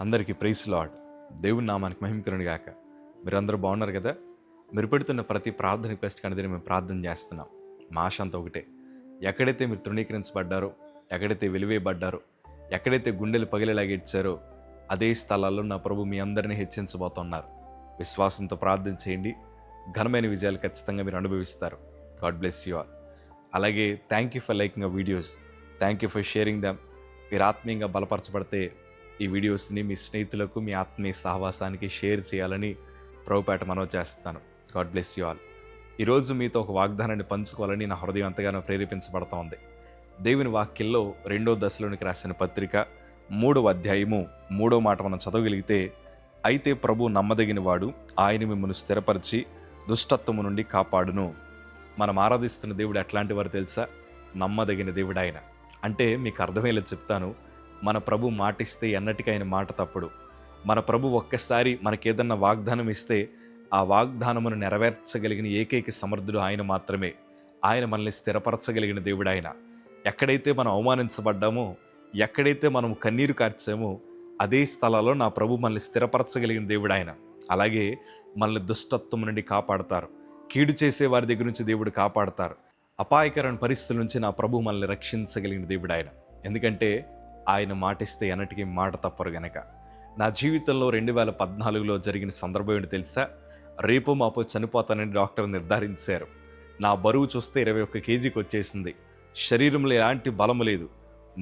అందరికీ praise lord. దేవుని నామానికి మహిమ కలుగును గాక. మీరందరూ బాగున్నారు కదా? మీరు పెడుతున్న ప్రతి ప్రార్థన రిక్వెస్ట్ కనుదిని మేము ప్రార్థన చేస్తున్నాం. మా ఆశ అంతా ఒకటే, ఎక్కడైతే మీరు తృణీకరించబడ్డారో, ఎక్కడైతే వెలివేయబడ్డారో, ఎక్కడైతే గుండెలు పగిలేలాగా ఇచ్చారో అదే స్థలాల్లో నా ప్రభు మీ అందరినీ హెచ్చించబోతున్నారు. విశ్వాసంతో ప్రార్థన చేయండి, ఘనమైన విజయాలు ఖచ్చితంగా మీరు అనుభవిస్తారు. God bless you all. అలాగే thank you for liking our videos, thank you for sharing them. మీరు ఆత్మీయంగా బలపరచబడితే ఈ వీడియోస్ని మీ స్నేహితులకు, మీ ఆత్మీయ సహవాసానికి షేర్ చేయాలని ప్రభుపేట మనవి చేస్తాను. God bless you all. ఈరోజు మీతో ఒక వాగ్దానాన్ని పంచుకోవాలని నా హృదయం ఎంతగానో ప్రేరేపించబడతా ఉంది. దేవుని వాక్యంలో 2వ దశలోనికి రాసిన పత్రిక 3వ అధ్యాయము 3వ మాట మనం చదవగలిగితే, అయితే ప్రభు నమ్మదగిన వాడు, ఆయన మిమ్మల్ని స్థిరపరిచి దుష్టత్వము నుండి కాపాడును. మనం ఆరాధిస్తున్న దేవుడు ఎట్లాంటి వారు తెలుసా? నమ్మదగిన దేవుడు ఆయన. అంటే మీకు అర్థమయ్యేలా చెప్తాను. మన ప్రభు మాటిస్తే ఎన్నటికీ ఆయన మాట తప్పుడు. మన ప్రభు ఒక్కసారి మనకేదన్నా వాగ్దానం ఇస్తే ఆ వాగ్దానమును నెరవేర్చగలిగిన ఏకైక సమర్థుడు ఆయన మాత్రమే. ఆయన మనల్ని స్థిరపరచగలిగిన దేవుడు ఆయన. ఎక్కడైతే మనం అవమానించబడ్డామో, ఎక్కడైతే మనం కన్నీరు కార్చామో అదే స్థలాల్లో నా ప్రభు మనల్ని స్థిరపరచగలిగిన దేవుడు ఆయన. అలాగే మనల్ని దుష్టత్వం నుండి కాపాడతారు. కీడు చేసే వారి దగ్గర నుంచి దేవుడు కాపాడతారు. అపాయకరమైన పరిస్థితుల నుంచి నా ప్రభు మనల్ని రక్షించగలిగిన దేవుడు ఆయన. ఎందుకంటే ఆయన మాటిస్తే ఎన్నటికీ మాట తప్పరు గనక. నా జీవితంలో 2014లో జరిగిన సందర్భం ఏంటి తెలుసా? రేపు మాపో చనిపోతానని డాక్టర్ నిర్ధారించారు. నా బరువు చూస్తే 21 కేజీకి వచ్చేసింది. శరీరంలో ఎలాంటి బలము లేదు.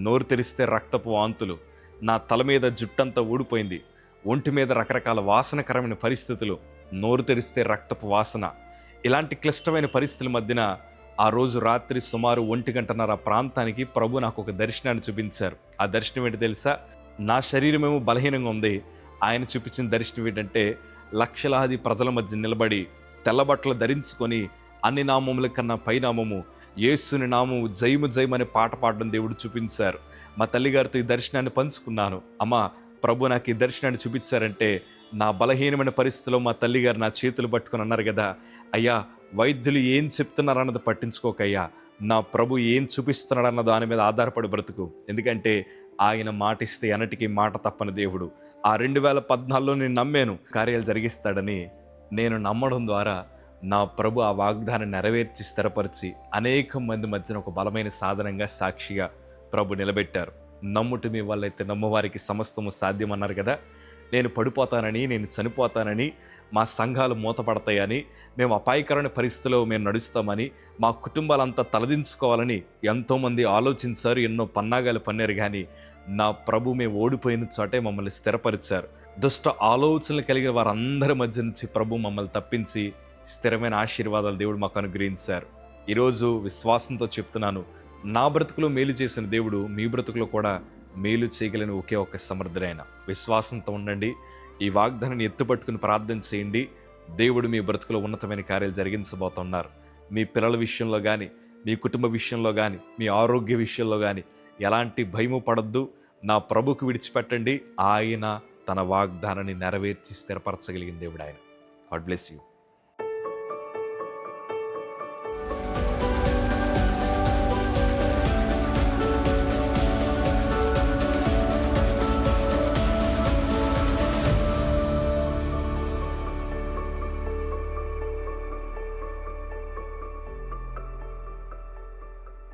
నోరు తెరిస్తే రక్తపు వాంతులు. నా తల మీద జుట్టంతా ఊడిపోయింది. ఒంటి మీద రకరకాల వాసనకరమైన పరిస్థితులు. నోరు తెరిస్తే రక్తపు వాసన. ఇలాంటి క్లిష్టమైన పరిస్థితుల మధ్యన ఆ రోజు రాత్రి సుమారు 1:30 ప్రాంతానికి ప్రభు నాకు ఒక దర్శనాన్ని చూపించారు. ఆ దర్శనం ఏంటి తెలుసా? నా శరీరమేమో బలహీనంగా ఉంది. ఆయన చూపించిన దర్శనం ఏంటంటే, లక్షలాది ప్రజల మధ్య నిలబడి తెల్లబట్టలు ధరించుకొని అన్ని నామముల కన్నా పైనామము యేసుని నామము జయము జయమని పాట పాడడం దేవుడు చూపించారు. మా తల్లిగారితో ఈ దర్శనాన్ని పంచుకున్నాను. అమ్మా, ప్రభు నాకు ఈ దర్శనాన్ని చూపించారంటే, నా బలహీనమైన పరిస్థితిలో మా తల్లిగారు నా చేతులు పట్టుకుని అన్నారు కదా, అయ్యా వైద్యులు ఏం చెప్తున్నారు అన్నది పట్టించుకోకయ్యా, నా ప్రభు ఏం చూపిస్తున్నాడు అన్న దాని మీద ఆధారపడి బ్రతుకు. ఎందుకంటే ఆయన మాటిస్తే ఎన్నటికీ మాట తప్పని దేవుడు. ఆ 2014లో నేను నమ్మాను కార్యాలు జరిగిస్తాడని. నేను నమ్మడం ద్వారా నా ప్రభు ఆ వాగ్దానం నెరవేర్చి స్థిరపరిచి అనేక మంది మధ్యన ఒక బలమైన సాధనంగా, సాక్షిగా ప్రభు నిలబెట్టారు. నమ్ముట మీ వాళ్ళైతే నమ్మవారికి సమస్తము సాధ్యమన్నారు కదా. నేను పడిపోతానని, నేను చనిపోతానని, మా సంఘాలు మూతపడతాయని, మేము అపాయకరమైన పరిస్థితిలో మేము నడుస్తామని, మా కుటుంబాలంతా తలదించుకోవాలని ఎంతోమంది ఆలోచించారు, ఎన్నో పన్నాగాలు పన్నారు. కానీ నా ప్రభు మేము ఓడిపోయిన చోటే మమ్మల్ని స్థిరపరిచారు. దుష్ట ఆలోచనలు కలిగిన వారందరి మధ్య నుంచి ప్రభు మమ్మల్ని తప్పించి స్థిరమైన ఆశీర్వాదాలు దేవుడు మాకు అనుగ్రహించారు. ఈరోజు విశ్వాసంతో చెప్తున్నాను, నా బ్రతుకులో మేలు చేసిన దేవుడు మీ బ్రతుకులో కూడా మేలు చేయగలిగిన ఒకే ఒక్క సమర్థుడైన. విశ్వాసంతో ఉండండి. ఈ వాగ్దానాన్ని ఎత్తుపట్టుకుని ప్రార్థన చేయండి. దేవుడు మీ బ్రతుకులో ఉన్నతమైన కార్యాలు జరిగించబోతున్నారు. మీ పిల్లల విషయంలో కానీ, మీ కుటుంబ విషయంలో కానీ, మీ ఆరోగ్య విషయంలో కానీ ఎలాంటి భయము పడద్దు. నా ప్రభుకు విడిచిపెట్టండి. ఆయన తన వాగ్దానాన్ని నెరవేర్చి స్థిరపరచగలిగిన దేవుడు ఆయన. God bless you.